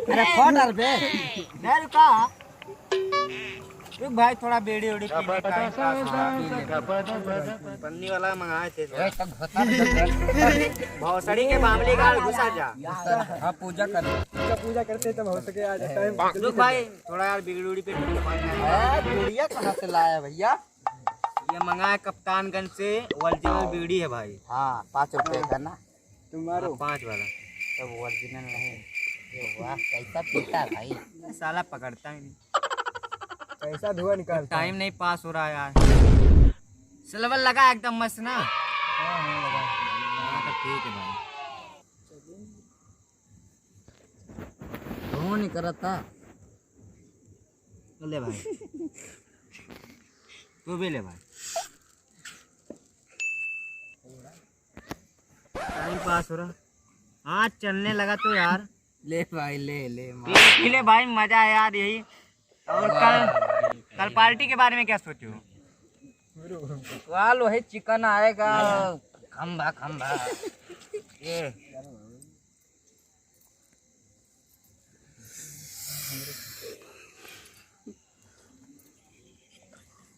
अरे फोन पे रुका रुक भाई, थोड़ा बेड़ी उड़ी पीने का पन्नी वाला मंगाए थे। भौसड़ी के मामले का घुसा जा। हाँ पूजा करते तब हो सके आज टाइम। रुक भाई थोड़ा यार बेड़ी उड़ी पे बीड़िया कहाँ से लाया भैया? ये मंगाया कप्तानगंज से, ओरिजिनल बीड़ी है भाई। हाँ 5 रुपए का ना। तुम्हारा 5 वाला तो ओरिजिनल नहीं। वाह कैसा पीता भाई, साला पकड़ता ही नहीं। कैसा धुआं निकालता। टाइम नहीं पास हो रहा यार। सिल्वर लगा एकदम मस्त ना। तो ठीक है भाई। धुआं नहीं करता। ले भाई तू भी ले भाई। टाइम पास हो रहा। आज चलने लगा तो यार ले भाई ले पी ले भाई, मजा है यार यही। और कल पार्टी के बारे में क्या सोचो? वालो है चिकन आएगा। खंबा ये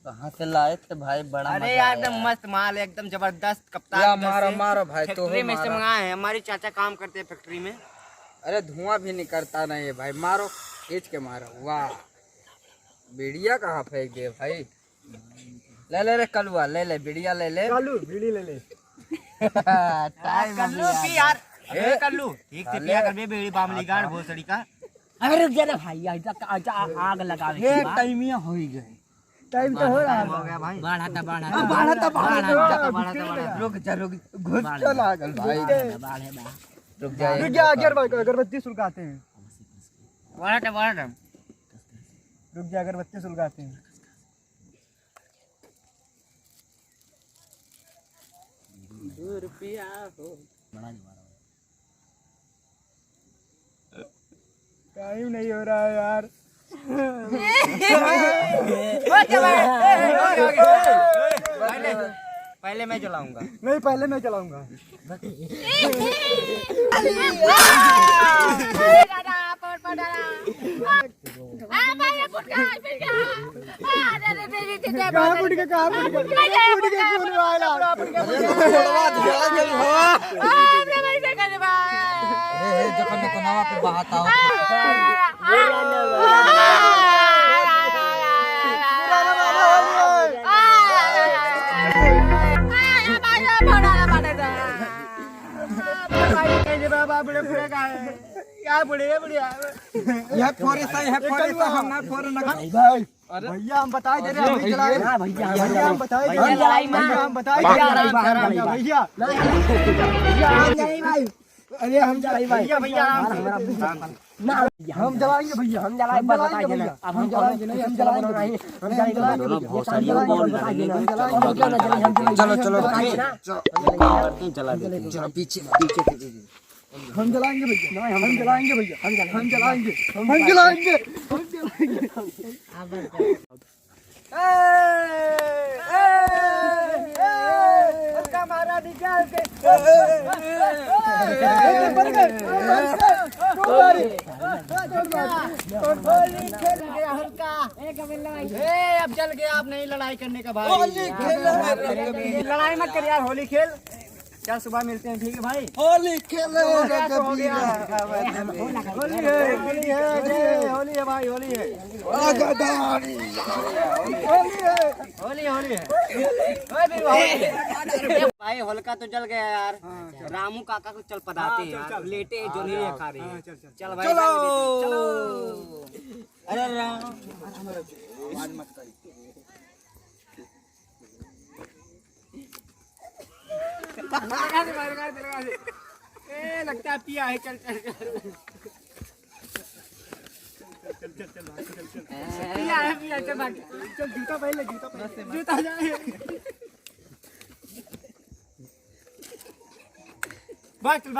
कहाँ से लाए थे भाई? बड़ा अरे यार एकदम मस्त माल है, एकदम जबरदस्त। कप्तान मारो भाई। तो फैक्ट्री में से मंगाए हैं। हमारी चाचा काम करते हैं फैक्ट्री में। अरे धुआं भी निकलता नहीं है भाई। मारो खींच के मारो। वाह बीड़िया कहाँ फेंक दिए भाई? ले रे कलुआ, ले बीड़िया ले कालू बीड़ी ले कल्लू पी यार, कल्लू ठीक से पिया कर बे बेड़ी बामली गाड़ भोसड़ी का। अरे रुक जा रे भाई, आग लगावे ये टाइमिया हो ही गए। टाइम तो हो रहा हो गया भाई। बढ़ा। रुक जा घुस तो लागल भाई। रुक जा अगरबत्ती सुलगाते हैं। बढ़ा। रुक जा अगरबत्ती सुलगाते हैं। टाइम नहीं हो रहा है यार। पहले मैं चलाऊंगा। नहीं पहले मैं चलाऊंगा। भैया हम बताए दे रहे हैं। भैया हम बताए दे भैया। अरे हम जलाएंगे भैया। हम जलाएंगे भैया। हम जलाएंगे। अब हम जलाएंगे नहीं, हम जलाएंगे। चलो पीछे हम जलाएंगे भैया। हम जलाएंगे। उसका मारा निकाल के। अब चल गया। आप नहीं लड़ाई करने का भाई। लड़ाई मत कर यार, होली खेल। क्या सुबह मिलते हैं, ठीक है भाई? होली खेलो। हो गया। होली है भाई, होली है। भाई होलिका तो जल गया यार। रामू काका को चल पधाते हैं यार। लेटे जो नहीं खा रही है। चल भाई चलो। अरे राम लगता है पिया है। चल पिया है। चल जूता पहले। जूता जाए। भाग चल।